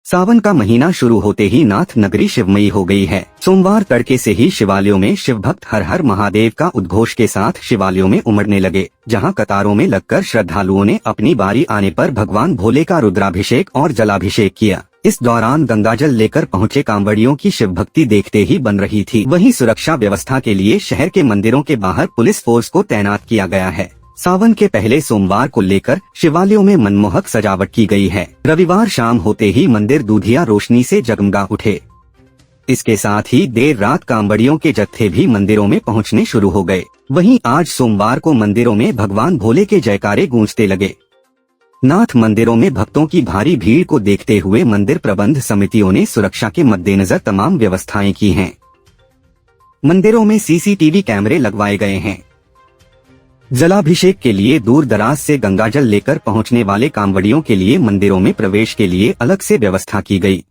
सावन का महीना शुरू होते ही नाथ नगरी शिवमयी हो गई है। सोमवार तड़के से ही शिवालयों में शिव भक्त हर हर महादेव का उद्घोष के साथ शिवालयों में उमड़ने लगे, जहां कतारों में लगकर श्रद्धालुओं ने अपनी बारी आने पर भगवान भोले का रुद्राभिषेक और जलाभिषेक किया। इस दौरान गंगाजल लेकर पहुंचे कांवड़ियों की शिव भक्ति देखते ही बन रही थी। वहीं सुरक्षा व्यवस्था के लिए शहर के मंदिरों के बाहर पुलिस फोर्स को तैनात किया गया है। सावन के पहले सोमवार को लेकर शिवालयों में मनमोहक सजावट की गई है। रविवार शाम होते ही मंदिर दूधिया रोशनी से जगमगा उठे। इसके साथ ही देर रात कांवड़ियों के जत्थे भी मंदिरों में पहुंचने शुरू हो गए। वहीं आज सोमवार को मंदिरों में भगवान भोले के जयकारे गूंजते लगे। नाथ मंदिरों में भक्तों की भारी भीड़ को देखते हुए मंदिर प्रबंध समितियों ने सुरक्षा के मद्देनजर तमाम व्यवस्थाएं की हैं। मंदिरों में सीसीटीवी कैमरे लगवाए गए हैं। जलाभिषेक के लिए दूर दराज से गंगाजल लेकर पहुंचने वाले कांवड़ियों के लिए मंदिरों में प्रवेश के लिए अलग से व्यवस्था की गई।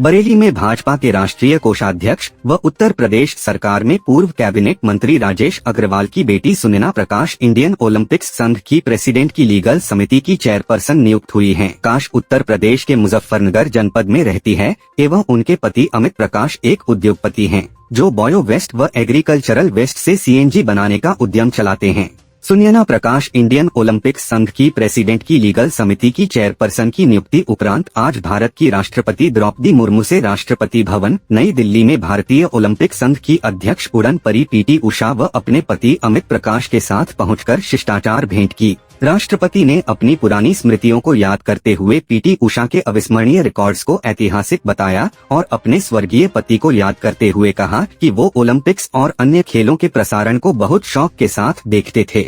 बरेली में भाजपा के राष्ट्रीय कोषाध्यक्ष व उत्तर प्रदेश सरकार में पूर्व कैबिनेट मंत्री राजेश अग्रवाल की बेटी सुनैना प्रकाश इंडियन ओलंपिक्स संघ की प्रेसिडेंट की लीगल समिति की चेयरपर्सन नियुक्त हुई हैं। प्रकाश उत्तर प्रदेश के मुजफ्फरनगर जनपद में रहती है एवं उनके पति अमित प्रकाश एक उद्योगपति हैं, जो बायो वेस्ट व एग्रीकल्चरल वेस्ट से सीएनजी बनाने का उद्यम चलाते हैं। सुनैना प्रकाश इंडियन ओलंपिक्स संघ की प्रेसिडेंट की लीगल समिति की चेयरपर्सन की नियुक्ति उपरांत आज भारत की राष्ट्रपति द्रौपदी मुर्मू से राष्ट्रपति भवन नई दिल्ली में भारतीय ओलंपिक संघ की अध्यक्ष उड़न परी पीटी उषा व अपने पति अमित प्रकाश के साथ पहुंचकर शिष्टाचार भेंट की। राष्ट्रपति ने अपनी पुरानी स्मृतियों को याद करते हुए पीटी उषा के अविस्मरणीय रिकॉर्ड्स को ऐतिहासिक बताया और अपने स्वर्गीय पति को याद करते हुए कहा कि वो ओलंपिक्स और अन्य खेलों के प्रसारण को बहुत शौक के साथ देखते थे।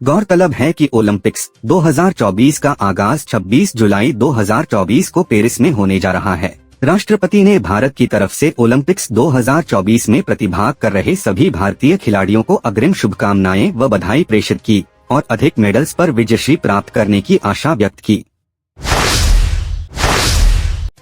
गौरतलब है कि ओलंपिक्स 2024 का आगाज 26 जुलाई 2024 को पेरिस में होने जा रहा है। राष्ट्रपति ने भारत की तरफ से ओलंपिक्स 2024 में प्रतिभाग कर रहे सभी भारतीय खिलाड़ियों को अग्रिम शुभकामनाएं व बधाई प्रेषित की और अधिक मेडल्स पर विजयश्री प्राप्त करने की आशा व्यक्त की।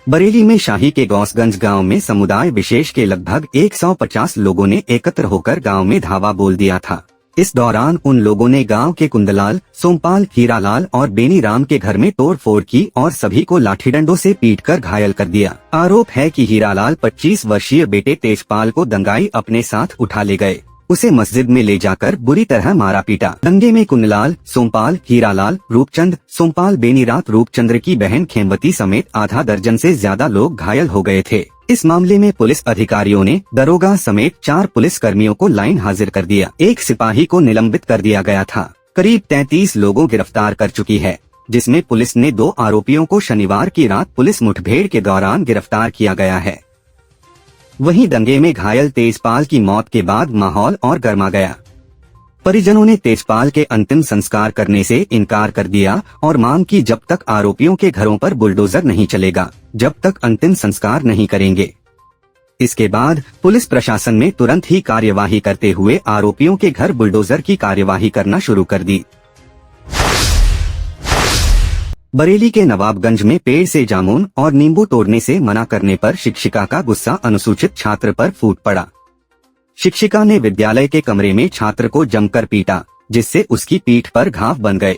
बरेली में शाही के गौसगंज गांव में समुदाय विशेष के लगभग 150 लोगों ने एकत्र होकर गांव में धावा बोल दिया था। इस दौरान उन लोगों ने गांव के कुंदलाल, सोमपाल, हीरालाल और बेनीराम के घर में तोड़फोड़ की और सभी को लाठी डंडों से पीटकर घायल कर दिया। आरोप है कि हीरालाल 25 वर्षीय बेटे तेजपाल को दंगाई अपने साथ उठा ले गए। उसे मस्जिद में ले जाकर बुरी तरह मारा पीटा। दंगे में कुंदलाल, सोमपाल, हीरालाल, रूपचंद, सोमपाल, बेनीरात, रूपचंद्र की बहन खेमवती समेत आधा दर्जन से ज्यादा लोग घायल हो गए थे। इस मामले में पुलिस अधिकारियों ने दरोगा समेत 4 पुलिस कर्मियों को लाइन हाजिर कर दिया। एक सिपाही को निलंबित कर दिया गया था। करीब 33 लोगों गिरफ्तार कर चुकी है, जिसमें पुलिस ने 2 आरोपियों को शनिवार की रात पुलिस मुठभेड़ के दौरान गिरफ्तार किया गया है। वहीं दंगे में घायल तेजपाल की मौत के बाद माहौल और गर्मा गया। परिजनों ने तेजपाल के अंतिम संस्कार करने से इनकार कर दिया और मांग की जब तक आरोपियों के घरों पर बुलडोजर नहीं चलेगा, जब तक अंतिम संस्कार नहीं करेंगे। इसके बाद पुलिस प्रशासन ने तुरंत ही कार्यवाही करते हुए आरोपियों के घर बुलडोजर की कार्यवाही करना शुरू कर दी। बरेली के नवाबगंज में पेड़ से जामुन और नींबू तोड़ने से मना करने पर शिक्षिका का गुस्सा अनुसूचित छात्र पर फूट पड़ा। शिक्षिका ने विद्यालय के कमरे में छात्र को जमकर पीटा, जिससे उसकी पीठ पर घाव बन गए।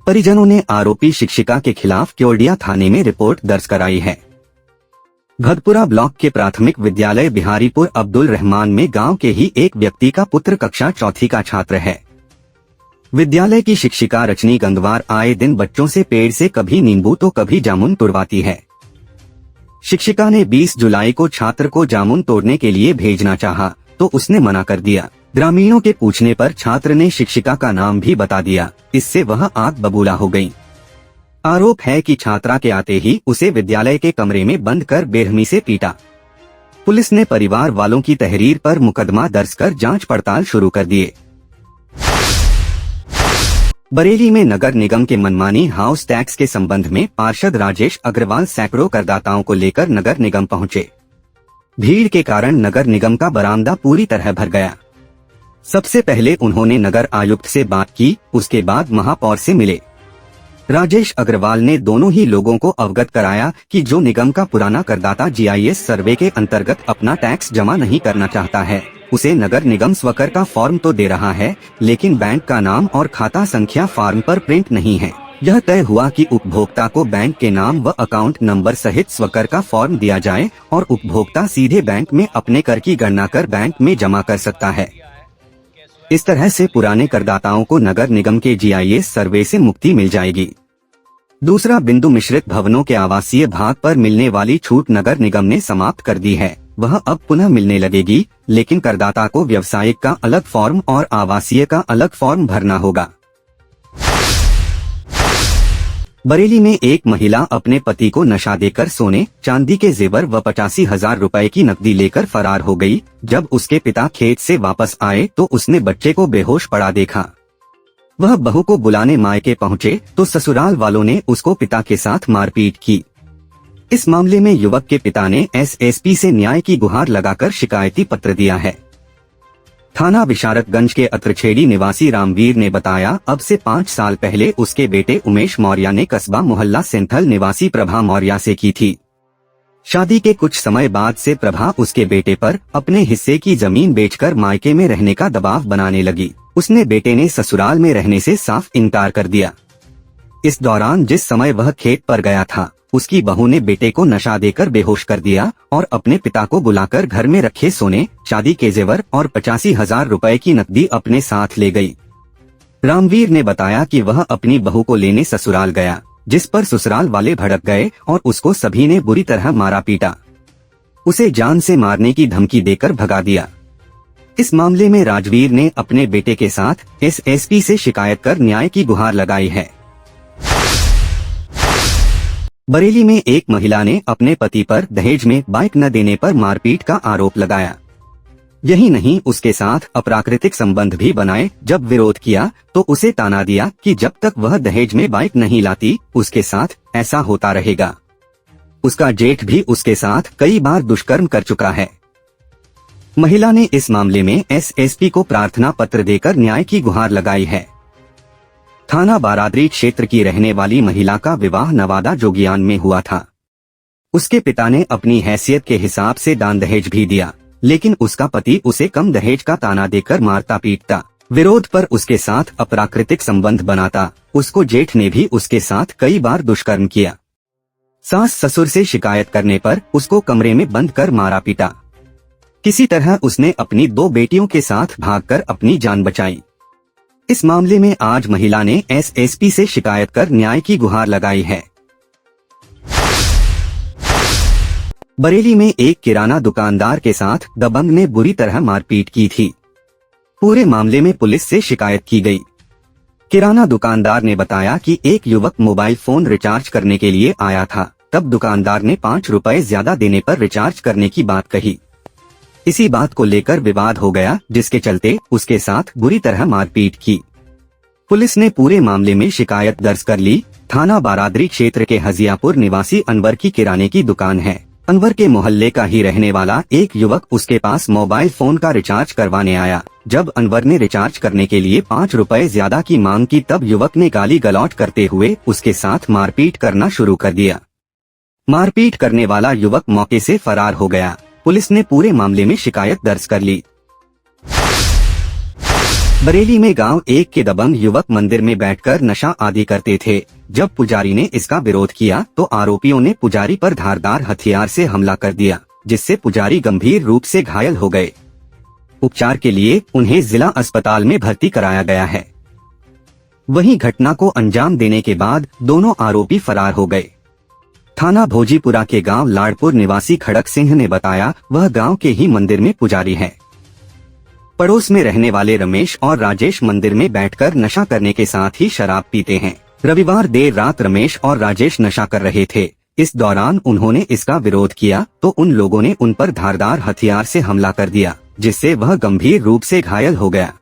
परिजनों ने आरोपी शिक्षिका के खिलाफ केवड़िया थाने में रिपोर्ट दर्ज कराई है। भगपुरा ब्लॉक के प्राथमिक विद्यालय बिहारीपुर अब्दुल रहमान में गांव के ही एक व्यक्ति का पुत्र कक्षा 4th का छात्र है। विद्यालय की शिक्षिका रजनी गंगवार आए दिन बच्चों से पेड़ से कभी नींबू तो कभी जामुन तोड़वाती है। शिक्षिका ने 20 जुलाई को छात्र को जामुन तोड़ने के लिए भेजना चाहा तो उसने मना कर दिया। ग्रामीणों के पूछने पर छात्र ने शिक्षिका का नाम भी बता दिया। इससे वह आग बबूला हो गई। आरोप है कि छात्रा के आते ही उसे विद्यालय के कमरे में बंद कर बेरहमी से पीटा। पुलिस ने परिवार वालों की तहरीर पर मुकदमा दर्ज कर जांच पड़ताल शुरू कर दिए। बरेली में नगर निगम के मनमानी हाउस टैक्स के संबंध में पार्षद राजेश अग्रवाल सैकड़ों करदाताओं को लेकर नगर निगम पहुंचे। भीड़ के कारण नगर निगम का बरामदा पूरी तरह भर गया। सबसे पहले उन्होंने नगर आयुक्त से बात की, उसके बाद महापौर से मिले। राजेश अग्रवाल ने दोनों ही लोगों को अवगत कराया कि जो निगम का पुराना करदाता जीआईएस सर्वे के अंतर्गत अपना टैक्स जमा नहीं करना चाहता है, उसे नगर निगम स्वकर का फॉर्म तो दे रहा है, लेकिन बैंक का नाम और खाता संख्या फॉर्म पर प्रिंट नहीं है। यह तय हुआ कि उपभोक्ता को बैंक के नाम व अकाउंट नंबर सहित स्वकर का फॉर्म दिया जाए और उपभोक्ता सीधे बैंक में अपने कर की गणना कर बैंक में जमा कर सकता है। इस तरह से पुराने करदाताओं को नगर निगम के जीआईएस सर्वे से मुक्ति मिल जाएगी। दूसरा बिंदु, मिश्रित भवनों के आवासीय भाग पर मिलने वाली छूट नगर निगम ने समाप्त कर दी है। वह अब पुनः मिलने लगेगी, लेकिन करदाता को व्यवसायिक का अलग फॉर्म और आवासीय का अलग फॉर्म भरना होगा। बरेली में एक महिला अपने पति को नशा देकर सोने चांदी के जेवर व 85,000 रुपए की नकदी लेकर फरार हो गई। जब उसके पिता खेत से वापस आए तो उसने बच्चे को बेहोश पड़ा देखा। वह बहू को बुलाने मायके पहुंचे तो ससुराल वालों ने उसको पिता के साथ मारपीट की। इस मामले में युवक के पिता ने एसएसपी से न्याय की गुहार लगाकर शिकायती पत्र दिया है। थाना विशारतगंज के अत्रछेड़ी निवासी रामवीर ने बताया, अब से 5 साल पहले उसके बेटे उमेश मौर्य ने कस्बा मोहल्ला सेंथल निवासी प्रभा मौर्य से की थी। शादी के कुछ समय बाद से प्रभा उसके बेटे पर अपने हिस्से की जमीन बेचकर मायके में रहने का दबाव बनाने लगी। उसने बेटे ने ससुराल में रहने से साफ इनकार कर दिया। इस दौरान जिस समय वह खेत पर गया था, उसकी बहू ने बेटे को नशा देकर बेहोश कर दिया और अपने पिता को बुलाकर घर में रखे सोने चांदी के जेवर और 85,000 रुपए की नकदी अपने साथ ले गई। रामवीर ने बताया कि वह अपनी बहू को लेने ससुराल गया, जिस पर ससुराल वाले भड़क गए और उसको सभी ने बुरी तरह मारा पीटा। उसे जान से मारने की धमकी देकर भगा दिया। इस मामले में राजवीर ने अपने बेटे के साथ एसएसपी से शिकायत कर न्याय की गुहार लगाई है। बरेली में एक महिला ने अपने पति पर दहेज में बाइक न देने पर मारपीट का आरोप लगाया। यही नहीं, उसके साथ अप्राकृतिक संबंध भी बनाए। जब विरोध किया तो उसे ताना दिया कि जब तक वह दहेज में बाइक नहीं लाती उसके साथ ऐसा होता रहेगा। उसका जेठ भी उसके साथ कई बार दुष्कर्म कर चुका है। महिला ने इस मामले में एसएसपी को प्रार्थना पत्र देकर न्याय की गुहार लगाई है। थाना बारादरी क्षेत्र की रहने वाली महिला का विवाह नवादा जोगियान में हुआ था। उसके पिता ने अपनी हैसियत के हिसाब से दान दहेज भी दिया, लेकिन उसका पति उसे कम दहेज का ताना देकर मारता पीटता। विरोध पर उसके साथ अप्राकृतिक संबंध बनाता। उसको जेठ ने भी उसके साथ कई बार दुष्कर्म किया। सास ससुर से शिकायत करने पर उसको कमरे में बंद कर मारा पीटा। किसी तरह उसने अपनी 2 बेटियों के साथ भागकर अपनी जान बचाई। इस मामले में आज महिला ने एसएसपी से शिकायत कर न्याय की गुहार लगाई है। बरेली में एक किराना दुकानदार के साथ दबंग ने बुरी तरह मारपीट की थी। पूरे मामले में पुलिस से शिकायत की गई। किराना दुकानदार ने बताया कि एक युवक मोबाइल फोन रिचार्ज करने के लिए आया था। तब दुकानदार ने 5 रुपए ज्यादा देने पर रिचार्ज करने की बात कही। इसी बात को लेकर विवाद हो गया, जिसके चलते उसके साथ बुरी तरह मारपीट की। पुलिस ने पूरे मामले में शिकायत दर्ज कर ली। थाना बारादरी क्षेत्र के हजियापुर निवासी अनवर की किराने की दुकान है। अनवर के मोहल्ले का ही रहने वाला एक युवक उसके पास मोबाइल फोन का रिचार्ज करवाने आया। जब अनवर ने रिचार्ज करने के लिए 5 रुपए ज्यादा की मांग की, तब युवक ने गाली गलौज करते हुए उसके साथ मारपीट करना शुरू कर दिया। मारपीट करने वाला युवक मौके से फरार हो गया। पुलिस ने पूरे मामले में शिकायत दर्ज कर ली। बरेली में गांव 1 के दबंग युवक मंदिर में बैठकर नशा आदि करते थे। जब पुजारी ने इसका विरोध किया तो आरोपियों ने पुजारी पर धारदार हथियार से हमला कर दिया, जिससे पुजारी गंभीर रूप से घायल हो गए। उपचार के लिए उन्हें जिला अस्पताल में भर्ती कराया गया है। वहीं घटना को अंजाम देने के बाद दोनों आरोपी फरार हो गए। थाना भोजीपुरा के गांव लाड़पुर निवासी खड़क सिंह ने बताया, वह गांव के ही मंदिर में पुजारी है। पड़ोस में रहने वाले रमेश और राजेश मंदिर में बैठकर नशा करने के साथ ही शराब पीते हैं। रविवार देर रात रमेश और राजेश नशा कर रहे थे। इस दौरान उन्होंने इसका विरोध किया तो उन लोगों ने उन पर धारदार हथियार से हमला कर दिया, जिससे वह गंभीर रूप से घायल हो गया।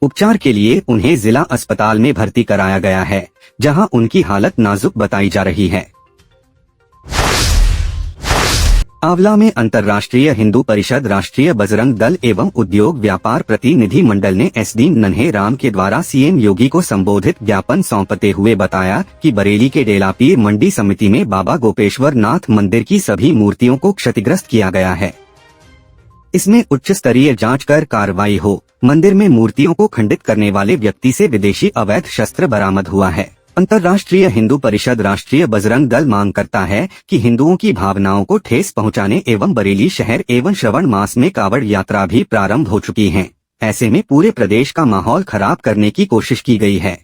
उपचार के लिए उन्हें जिला अस्पताल में भर्ती कराया गया है, जहां उनकी हालत नाजुक बताई जा रही है। आंवला में अंतर्राष्ट्रीय हिंदू परिषद, राष्ट्रीय बजरंग दल एवं उद्योग व्यापार प्रतिनिधि मंडल ने एसडी नन्हे राम के द्वारा सीएम योगी को संबोधित ज्ञापन सौंपते हुए बताया कि बरेली के डेलापीर मंडी समिति में बाबा गोपेश्वर नाथ मंदिर की सभी मूर्तियों को क्षतिग्रस्त किया गया है। इसमें उच्च स्तरीय जांच कर कार्रवाई हो। मंदिर में मूर्तियों को खंडित करने वाले व्यक्ति से विदेशी अवैध शस्त्र बरामद हुआ है। अंतर्राष्ट्रीय हिंदू परिषद राष्ट्रीय बजरंग दल मांग करता है कि हिंदुओं की भावनाओं को ठेस पहुंचाने एवं बरेली शहर एवं श्रवण मास में कावड़ यात्रा भी प्रारंभ हो चुकी है। ऐसे में पूरे प्रदेश का माहौल खराब करने की कोशिश की गई है।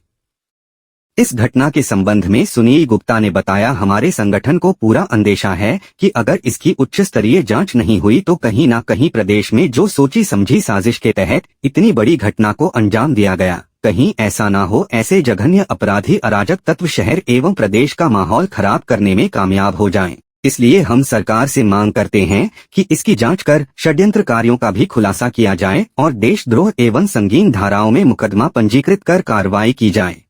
इस घटना के संबंध में सुनील गुप्ता ने बताया, हमारे संगठन को पूरा अंदेशा है कि अगर इसकी उच्च स्तरीय जांच नहीं हुई तो कहीं न कहीं प्रदेश में जो सोची समझी साजिश के तहत इतनी बड़ी घटना को अंजाम दिया गया, कहीं ऐसा ना हो ऐसे जघन्य अपराधी अराजक तत्व शहर एवं प्रदेश का माहौल खराब करने में कामयाब हो जाएं। इसलिए हम सरकार से मांग करते हैं कि इसकी जांच कर षड्यंत्रकारियों का भी खुलासा किया जाए और देशद्रोह एवं संगीन धाराओं में मुकदमा पंजीकृत कर कार्रवाई की जाए।